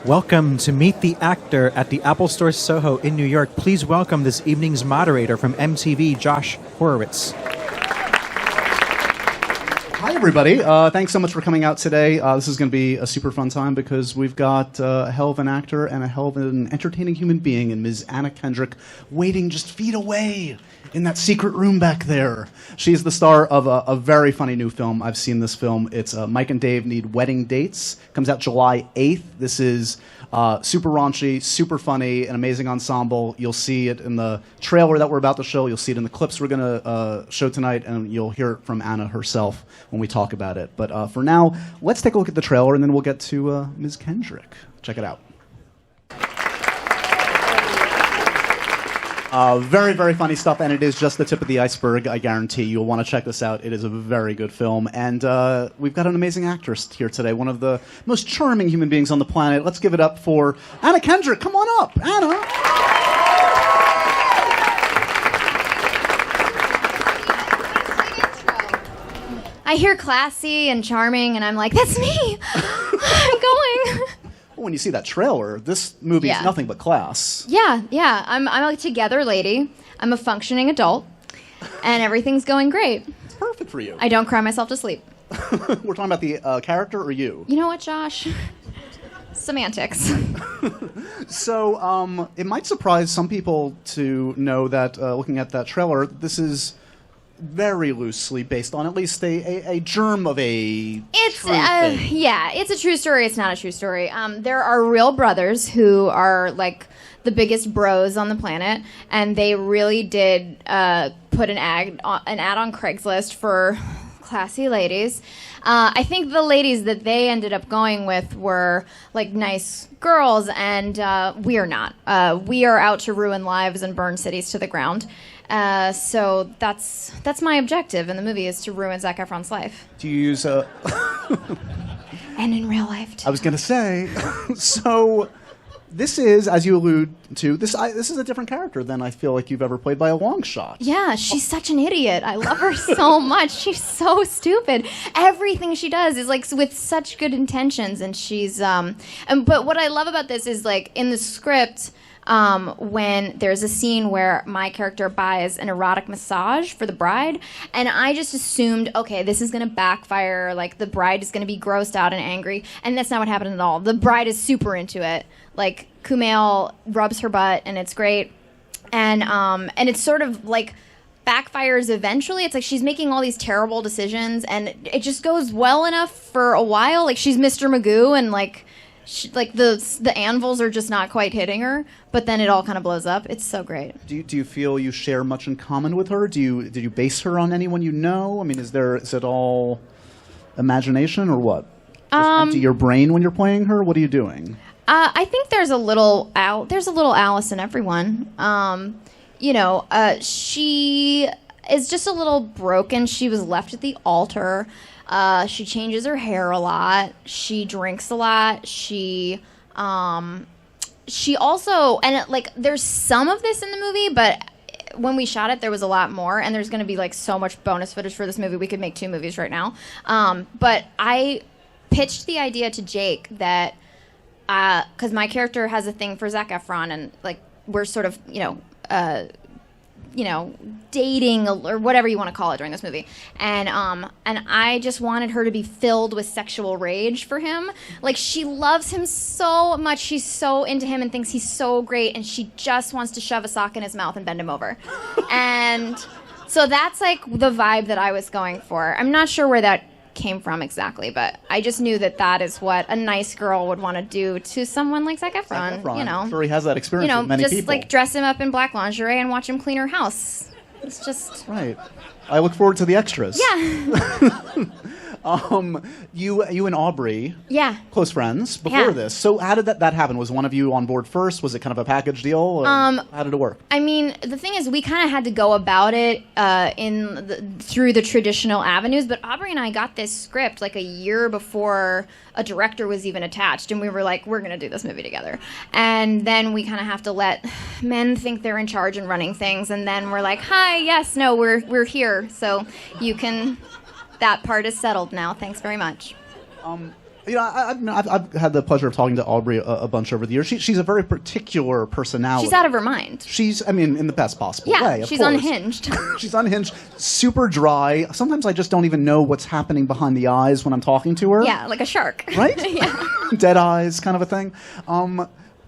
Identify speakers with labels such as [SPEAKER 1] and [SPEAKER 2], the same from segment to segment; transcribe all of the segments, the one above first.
[SPEAKER 1] Welcome to Meet the Actor at the Apple Store SoHo in New York. Please welcome this evening's moderator from MTV, Josh Horowitz.
[SPEAKER 2] Hi, everybody. Thanks so much for coming out today. This is going to be a super fun time because we've got a hell of an actor and a hell of an entertaining human being in Ms. Anna Kendrick waiting just feet away in that secret room back there. She's the star of a very funny new film. I've seen this film. It's Mike and Dave Need Wedding Dates. Comes out July 8th. This is super raunchy, super funny, an amazing ensemble. You'll see it in the trailer that we're about to show. You'll see it in the clips we're going to show tonight, and you'll hear it from Anna herself when we talk about it. But for now, let's take a look at the trailer, and then we'll get to Ms. Kendrick. Check it out. Very, very funny stuff, and it is just the tip of the iceberg, I guarantee. You'll want to check this out. It is a very good film, and we've got an amazing actress here today, one of the most charming human beings on the planet. Let's give it up for Anna Kendrick. Come on up, Anna.
[SPEAKER 3] I hear classy and charming, and I'm like, that's me. I'm going.
[SPEAKER 2] When you see that trailer, this movie is nothing but class.
[SPEAKER 3] Yeah. I'm a together lady. I'm a functioning adult, and everything's going great.
[SPEAKER 2] It's perfect for you.
[SPEAKER 3] I don't cry myself to sleep.
[SPEAKER 2] We're talking about the character or you?
[SPEAKER 3] You know what, Josh? Semantics.
[SPEAKER 2] So it might surprise some people to know that looking at that trailer, this is very loosely based on at least a germ of a true thing.
[SPEAKER 3] Yeah, it's a true story. It's not a true story. There are real brothers who are like the biggest bros on the planet, and they really did put an ad on Craigslist for classy ladies. I think the ladies that they ended up going with were like nice girls, and we are not. We are out to ruin lives and burn cities to the ground. So that's my objective in the movie, is to ruin Zac Efron's life.
[SPEAKER 2] Do you use a...
[SPEAKER 3] And in real life, too.
[SPEAKER 2] I was going to say, so this is, as you allude to, this is a different character than I feel like you've ever played by a long shot.
[SPEAKER 3] Yeah, she's such an idiot. I love her so much. She's so stupid. Everything she does is like with such good intentions, and she's but what I love about this is like in the script, when there's a scene where my character buys an erotic massage for the bride, and I just assumed, okay, this is going to backfire, like the bride is going to be grossed out and angry, and that's not what happened at all. The bride is super into it. Like, Kumail rubs her butt, and it's great, and it's sort of like backfires eventually. It's like she's making all these terrible decisions, and it just goes well enough for a while. Like, she's Mr. Magoo, and like the anvils are just not quite hitting her, but then it all kind of blows up. It's so great.
[SPEAKER 2] Do you feel you share much in common with her? Did you base her on anyone you know? I mean, is it all imagination or what? Just empty your brain when you're playing her? What are you doing?
[SPEAKER 3] I think there's a little Alice in everyone. She is just a little broken. She was left at the altar. She changes her hair a lot. She drinks a lot. She also, and there's some of this in the movie, but when we shot it, there was a lot more, and there's going to be like so much bonus footage for this movie. We could make 2 movies right now. But I pitched the idea to Jake that, because my character has a thing for Zac Efron, and like we're sort of, dating or whatever you want to call it during this movie, and I just wanted her to be filled with sexual rage for him. Like, she loves him so much, she's so into him and thinks he's so great, and she just wants to shove a sock in his mouth and bend him over. And so that's like the vibe that I was going for. I'm not sure where that came from exactly, but I just knew that is what a nice girl would want to do to someone like Zac Efron.
[SPEAKER 2] I'm sure he has that experience with many
[SPEAKER 3] just
[SPEAKER 2] people.
[SPEAKER 3] like dress him up in black lingerie and watch him clean her house. It's just
[SPEAKER 2] right. I look forward to the extras.
[SPEAKER 3] Yeah.
[SPEAKER 2] You and Aubrey, close friends before this. So how did that happen? Was one of you on board first? Was it kind of a package deal? Or how did it work?
[SPEAKER 3] I mean, the thing is, we kind of had to go about it through the traditional avenues. But Aubrey and I got this script like a year before a director was even attached, and we were like, we're going to do this movie together. And then we kind of have to let men think they're in charge and running things, and then we're like, hi, yes, no, we're here, so you can. That part is settled now. Thanks very much.
[SPEAKER 2] You know, I've had the pleasure of talking to Aubrey a bunch over the years. She's a very particular personality.
[SPEAKER 3] She's out of her mind.
[SPEAKER 2] She's, I mean, in the best possible
[SPEAKER 3] Yeah,
[SPEAKER 2] way.
[SPEAKER 3] she's
[SPEAKER 2] course.
[SPEAKER 3] unhinged.
[SPEAKER 2] She's unhinged, super dry. Sometimes I just don't even know what's happening behind the eyes when I'm talking to her.
[SPEAKER 3] Yeah, like a shark.
[SPEAKER 2] Right?
[SPEAKER 3] Yeah.
[SPEAKER 2] Dead eyes, kind of a thing.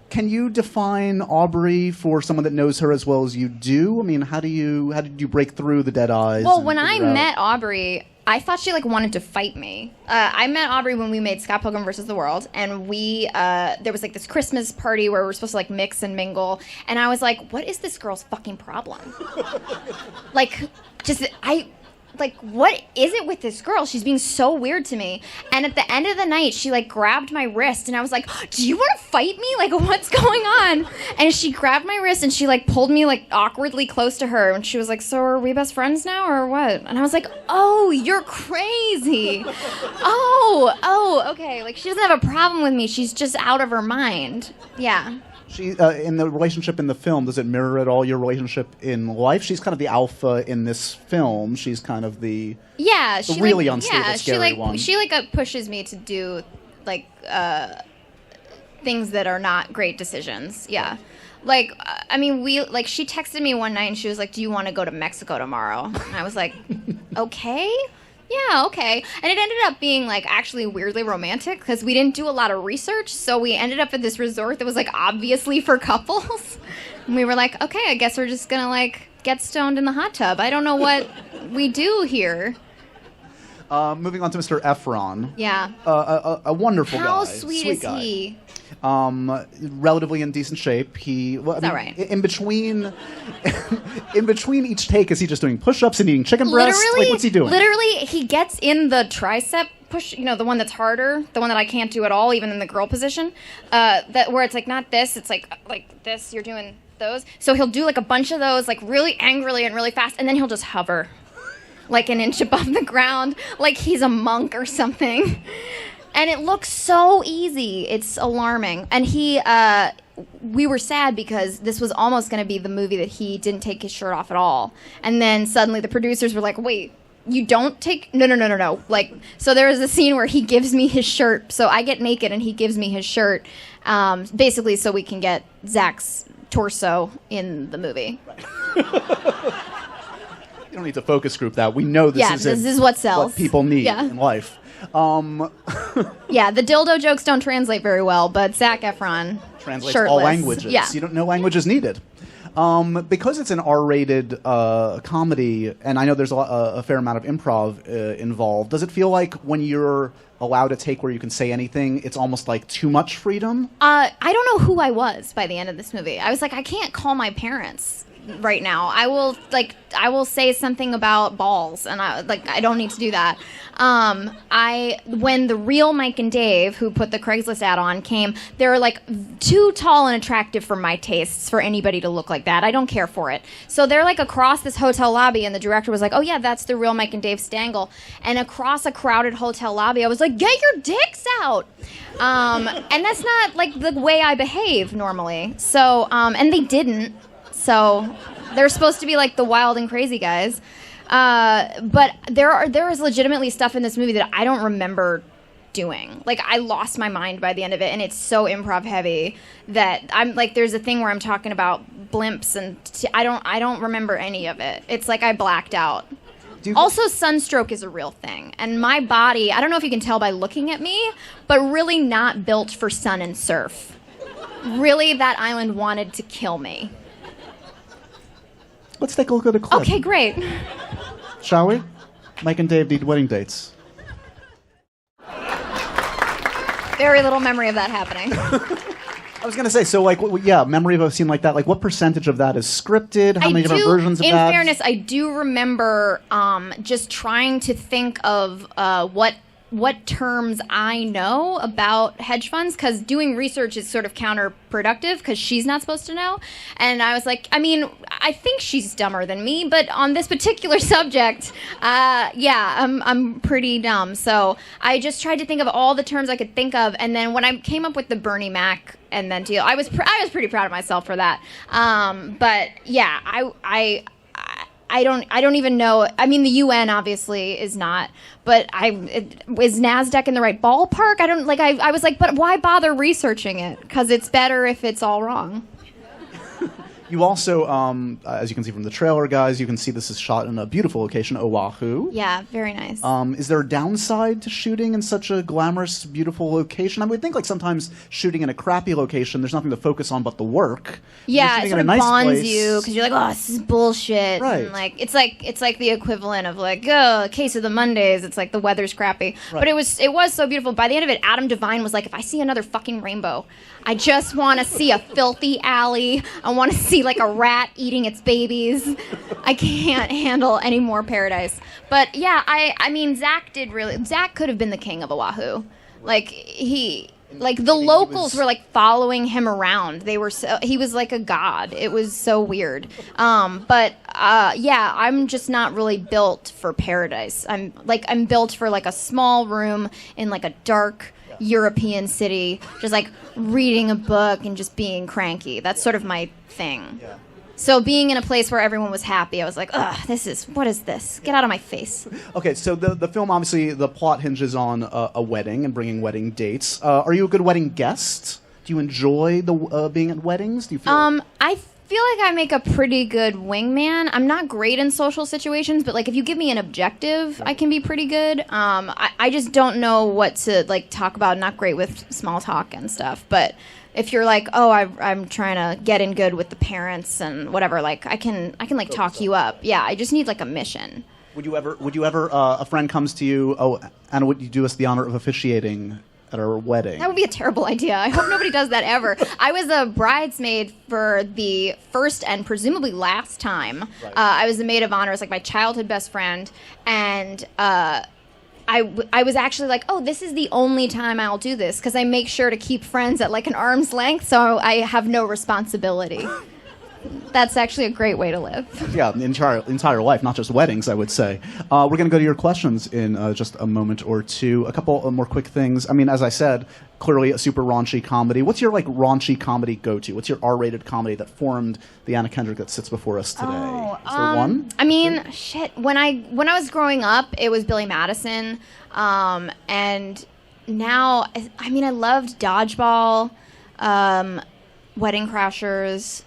[SPEAKER 2] Can you define Aubrey for someone that knows her as well as you do? I mean, how did you break through the dead eyes?
[SPEAKER 3] Well, when I met Aubrey, I thought she wanted to fight me. I met Aubrey when we made Scott Pilgrim vs. the World, and we there was this Christmas party where we were supposed to mix and mingle, and I was like, what is this girl's fucking problem? What is it with this girl? She's being so weird to me. And at the end of the night, she grabbed my wrist, and I was like, do you want to fight me? What's going on? And she grabbed my wrist, and she pulled me awkwardly close to her, and she was like, so are we best friends now, or what? And I was like, oh, you're crazy. Oh, okay. She doesn't have a problem with me. She's just out of her mind. Yeah.
[SPEAKER 2] She in the relationship in the film, does it mirror at all your relationship in life? She's kind of the alpha in this film. She's kind of the
[SPEAKER 3] she
[SPEAKER 2] really unstable, scary one.
[SPEAKER 3] She pushes me to do things that are not great decisions. Yeah. She texted me one night and she was like, do you want to go to Mexico tomorrow? And I was like, okay. Yeah, okay. And it ended up being actually weirdly romantic because we didn't do a lot of research, so we ended up at this resort that was obviously for couples. And we were like, okay, I guess we're just gonna get stoned in the hot tub. I don't know what we do here.
[SPEAKER 2] Moving on to Mr. Efron.
[SPEAKER 3] Yeah.
[SPEAKER 2] A wonderful guy.
[SPEAKER 3] How sweet is
[SPEAKER 2] guy.
[SPEAKER 3] he?
[SPEAKER 2] Relatively in decent shape.
[SPEAKER 3] All right.
[SPEAKER 2] In between each take, is he just doing push-ups and eating chicken breast? What's he doing?
[SPEAKER 3] Literally, he gets in the tricep push, the one that's harder, the one that I can't do at all, even in the girl position, where it's not this, it's like this, you're doing those. So he'll do a bunch of those, really angrily and really fast, and then he'll just hover, an inch above the ground, like he's a monk or something. And it looks so easy. It's alarming. And we were sad because this was almost going to be the movie that he didn't take his shirt off at all. And then suddenly the producers were like, wait, you don't take... No. So there was a scene where he gives me his shirt. So I get naked and he gives me his shirt, basically so we can get Zach's torso in the movie.
[SPEAKER 2] You don't need to focus group that. We know this
[SPEAKER 3] is what sells.
[SPEAKER 2] What people need in life.
[SPEAKER 3] Yeah, the dildo jokes don't translate very well, but Zac Efron
[SPEAKER 2] translates
[SPEAKER 3] shirtless.
[SPEAKER 2] all languages.
[SPEAKER 3] Yeah.
[SPEAKER 2] You don't know languages needed. Because it's an R-rated comedy, and I know there's a fair amount of improv involved, does it feel like when you're allowed to take where you can say anything, it's almost too much freedom?
[SPEAKER 3] I don't know who I was by the end of this movie. I was like, I can't call my parents right now. I will say something about balls, and I don't need to do that. When the real Mike and Dave, who put the Craigslist ad on, came, they were too tall and attractive for my tastes for anybody to look like that. I don't care for it. So they're across this hotel lobby, and the director was like, oh yeah, that's the real Mike and Dave Stangl. And across a crowded hotel lobby, I was like, get your dicks out. And that's not the way I behave normally. So, and they didn't. So they're supposed to be the wild and crazy guys. But there is legitimately stuff in this movie that I don't remember doing. I lost my mind by the end of it, and it's so improv heavy that I'm there's a thing where I'm talking about blimps, and I don't remember any of it. It's I blacked out. Also, sunstroke is a real thing, and my body, I don't know if you can tell by looking at me, but really not built for sun and surf. Really, that island wanted to kill me.
[SPEAKER 2] Let's take a look at a clip.
[SPEAKER 3] Okay, great.
[SPEAKER 2] Shall we? Mike and Dave need wedding dates.
[SPEAKER 3] Very little memory of that happening.
[SPEAKER 2] I was going to say, so memory of a scene like that, what percentage of that is scripted? How many different versions of that?
[SPEAKER 3] In fairness, I do remember just trying to think of what terms I know about hedge funds, because doing research is sort of counterproductive because she's not supposed to know. And I was like, I think she's dumber than me, but on this particular subject, I'm pretty dumb. So I just tried to think of all the terms I could think of, and then when I came up with the Bernie Mac and then deal, I was pretty proud of myself for that. But yeah, I don't even know. I mean, the UN obviously is not, but is NASDAQ in the right ballpark? I was like, but why bother researching it? Because it's better if it's all wrong.
[SPEAKER 2] You also, as you can see from the trailer, guys, you can see this is shot in a beautiful location, Oahu.
[SPEAKER 3] Yeah, very nice.
[SPEAKER 2] Is there a downside to shooting in such a glamorous, beautiful location? I would think like sometimes shooting in a crappy location, there's nothing to focus on but the work.
[SPEAKER 3] Yeah, it sort of bonds
[SPEAKER 2] place.
[SPEAKER 3] you because you're like, oh, this is bullshit.
[SPEAKER 2] Right.
[SPEAKER 3] And like it's like the equivalent of like, oh, case of the Mondays. It's like the weather's crappy,
[SPEAKER 2] right.
[SPEAKER 3] But it was so beautiful. By the end of it, Adam Devine was like, if I see another fucking rainbow, I just want to see a filthy alley. I want to see like a rat eating its babies. I can't handle any more paradise. But yeah, I mean, Zac could have been the king of Oahu. The locals were like following him around. He was like a god. It was so weird. Yeah, I'm just not really built for paradise. I'm built for like a small room in like a dark European city, just like reading a book and just being cranky. That's sort of my thing. Yeah. So being in a place where everyone was happy, I was like, ugh, what is this? Get out of my face.
[SPEAKER 2] Okay, so the film, obviously, the plot hinges on a wedding and bringing wedding dates. Are you a good wedding guest? Do you enjoy being at weddings? Do you feel
[SPEAKER 3] I feel like I make a pretty good wingman. I'm not great in social situations, but like if you give me an objective, I can be pretty good. I just don't know what to like talk about. Not great with small talk and stuff. But if you're like, oh, I'm trying to get in good with the parents and whatever, like I can like talk you up. Yeah, I just need like a mission.
[SPEAKER 2] Would you ever a friend comes to you, oh, Anna, would you do us the honor of officiating at our wedding?
[SPEAKER 3] That would be a terrible idea. I hope nobody does that ever. I was a bridesmaid for the first and presumably last time. Right. I was the maid of honor. It was like my childhood best friend. And I was actually like, oh, this is the only time I'll do this because I make sure to keep friends at like an arm's length so I have no responsibility. That's actually a great way to live.
[SPEAKER 2] Yeah, the entire life, not just weddings, I would say. We're going to go to your questions in just a moment or two. A couple more quick things. I mean, as I said, clearly a super raunchy comedy. What's your like raunchy comedy go-to? What's your R-rated comedy that formed the Anna Kendrick that sits before us today? Is there one?
[SPEAKER 3] I mean, shit. When I was growing up, it was Billy Madison, and now, I mean, I loved Dodgeball. Wedding Crashers.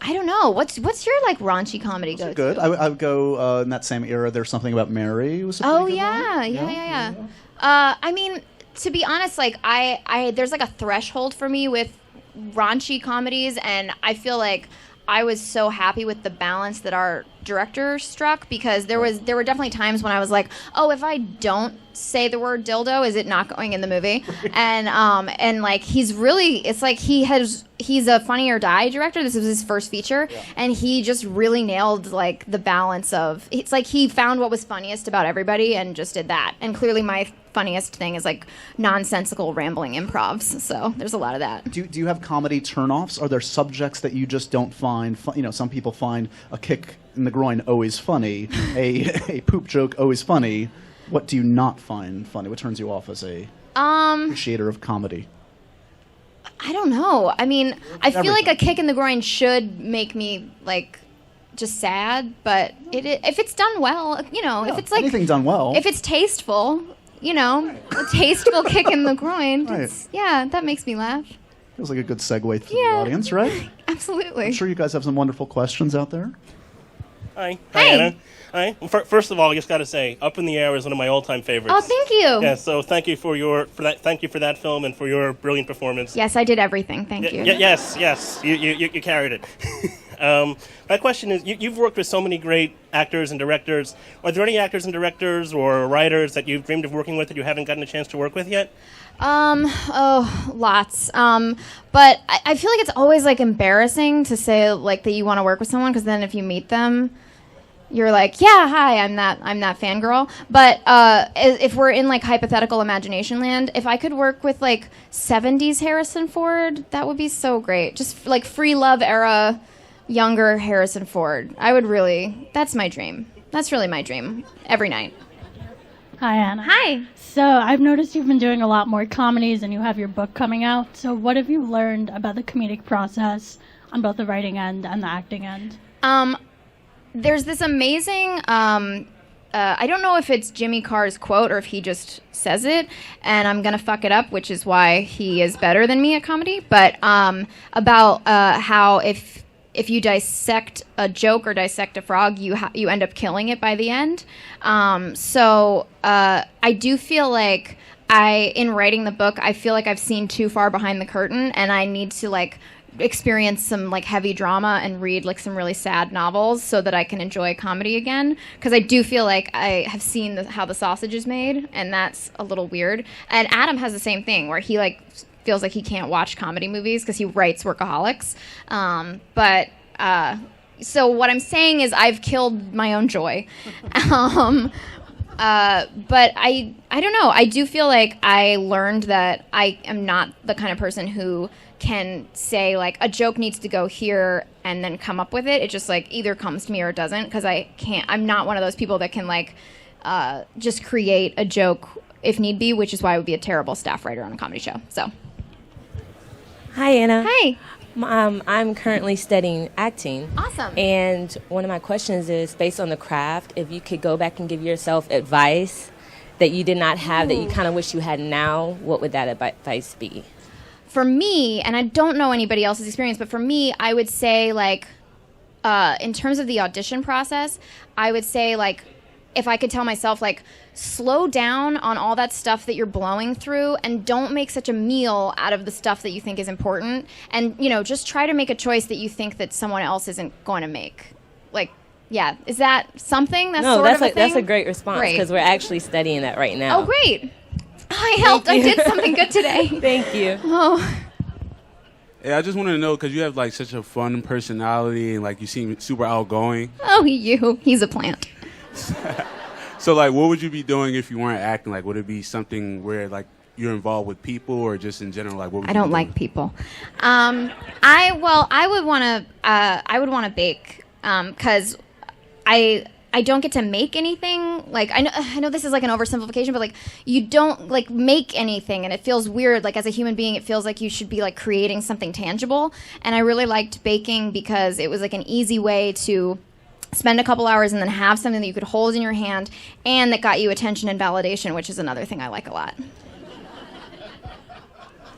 [SPEAKER 3] I don't know. What's your like raunchy comedy go-to?
[SPEAKER 2] Good. I would go in that same era. There's Something About Mary. Was
[SPEAKER 3] oh yeah. I mean, to be honest, like I there's like a threshold for me with raunchy comedies, and I feel like I was so happy with the balance that our director struck because there were definitely times when I was like, oh, if I don't say the word dildo, is it not going in the movie? And like he's like he's a Funny or Die director. This was his first feature, and he just really nailed like the balance of. It's like he found what was funniest about everybody and just did that. And clearly, my funniest thing is like nonsensical rambling improvs. So there's a lot of that.
[SPEAKER 2] Do you have comedy turnoffs? Are there subjects that you just don't find? Some people find a kick in the groin always funny, a poop joke always funny. What do you not find funny? What turns you off as a appreciator of comedy?
[SPEAKER 3] I don't know. I mean, I feel like a kick in the groin should make me like just sad, but if it's done well, if it's like
[SPEAKER 2] anything done well,
[SPEAKER 3] if it's tasteful, a tasteful kick in the groin,
[SPEAKER 2] right.
[SPEAKER 3] That makes me laugh.
[SPEAKER 2] Feels like a good segue through the audience, right?
[SPEAKER 3] Absolutely.
[SPEAKER 2] I'm sure you guys have some wonderful questions out there.
[SPEAKER 4] Hi.
[SPEAKER 3] Hey.
[SPEAKER 4] Hi, Anna. Hi. First of all, I just got to say, Up in the Air is one of my all-time favorites.
[SPEAKER 3] Oh, thank you.
[SPEAKER 4] Yeah, so thank you for that. Thank you for that film and for your brilliant performance.
[SPEAKER 3] Yes, I did everything. Thank you.
[SPEAKER 4] Yes. You carried it. My question is, you've worked with so many great actors and directors. Are there any actors and directors or writers that you've dreamed of working with that you haven't gotten a chance to work with yet?
[SPEAKER 3] Lots. But I feel like it's always like embarrassing to say like that you want to work with someone because then if you meet them, you're like, yeah, hi, I'm that fangirl. But if we're in like hypothetical imagination land, if I could work with like 70s Harrison Ford, that would be so great. Just like free love era, younger Harrison Ford. That's my dream. That's really my dream every night.
[SPEAKER 5] Hi, Anna.
[SPEAKER 3] Hi.
[SPEAKER 5] So I've noticed you've been doing a lot more comedies and you have your book coming out. So what have you learned about the comedic process on both the writing end and the acting end?
[SPEAKER 3] there's this amazing. I don't know if it's Jimmy Carr's quote or if he just says it, and I'm gonna fuck it up, which is why he is better than me at comedy. But about how if you dissect a joke or dissect a frog, you end up killing it by the end. So I do feel like in writing the book, I feel like I've seen too far behind the curtain, and I need to like experience some like heavy drama and read like some really sad novels so that I can enjoy comedy again, because I do feel like I have seen how the sausage is made, and that's a little weird. And Adam has the same thing where he like feels like he can't watch comedy movies because he writes Workaholics. So what I'm saying is I've killed my own joy. But I don't know. I do feel like I learned that I am not the kind of person who can say like a joke needs to go here and then come up with it. It just like either comes to me or it doesn't, because I'm not one of those people that can like just create a joke if need be, which is why I would be a terrible staff writer on a comedy show. So.
[SPEAKER 6] Hi, Anna.
[SPEAKER 3] Hi.
[SPEAKER 6] I'm currently studying acting.
[SPEAKER 3] Awesome.
[SPEAKER 6] And one of my questions is, based on the craft, if you could go back and give yourself advice that you did not have, that you kind of wish you had now, what would that advice be?
[SPEAKER 3] For me, and I don't know anybody else's experience, but for me, I would say, like, in terms of the audition process, I would say, like, if I could tell myself, like, slow down on all that stuff that you're blowing through and don't make such a meal out of the stuff that you think is important. And, you know, just try to make a choice that you think that someone else isn't going to make. Like, yeah. Is that something? That's sort of a thing?
[SPEAKER 6] That's a great response, because we're actually studying that right now.
[SPEAKER 3] Oh, great. I helped. I did something good today.
[SPEAKER 6] Thank you.
[SPEAKER 3] Oh.
[SPEAKER 7] Yeah, I just wanted to know, because you have like such a fun personality and like you seem super outgoing.
[SPEAKER 3] Oh, he's a plant.
[SPEAKER 7] So like, what would you be doing if you weren't acting? Like, would it be something where like you're involved with people, or just in general? Like, what would
[SPEAKER 3] I
[SPEAKER 7] you
[SPEAKER 3] don't
[SPEAKER 7] be
[SPEAKER 3] like
[SPEAKER 7] doing?
[SPEAKER 3] people. I would want to bake, because I don't get to make anything. Like, I know this is like an oversimplification, but like you don't like make anything, and it feels weird. Like, as a human being, it feels like you should be like creating something tangible. And I really liked baking because it was like an easy way to spend a couple hours and then have something that you could hold in your hand and that got you attention and validation, which is another thing I like a lot.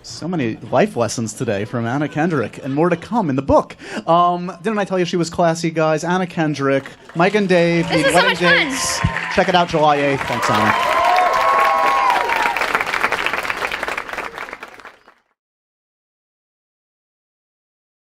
[SPEAKER 2] So many life lessons today from Anna Kendrick, and more to come in the book. Didn't I tell you she was classy, guys? Anna Kendrick, Mike and Dave,
[SPEAKER 3] This
[SPEAKER 2] need
[SPEAKER 3] is so
[SPEAKER 2] wedding
[SPEAKER 3] much fun.
[SPEAKER 2] dates. Check it out July 8th. Thanks, Anna.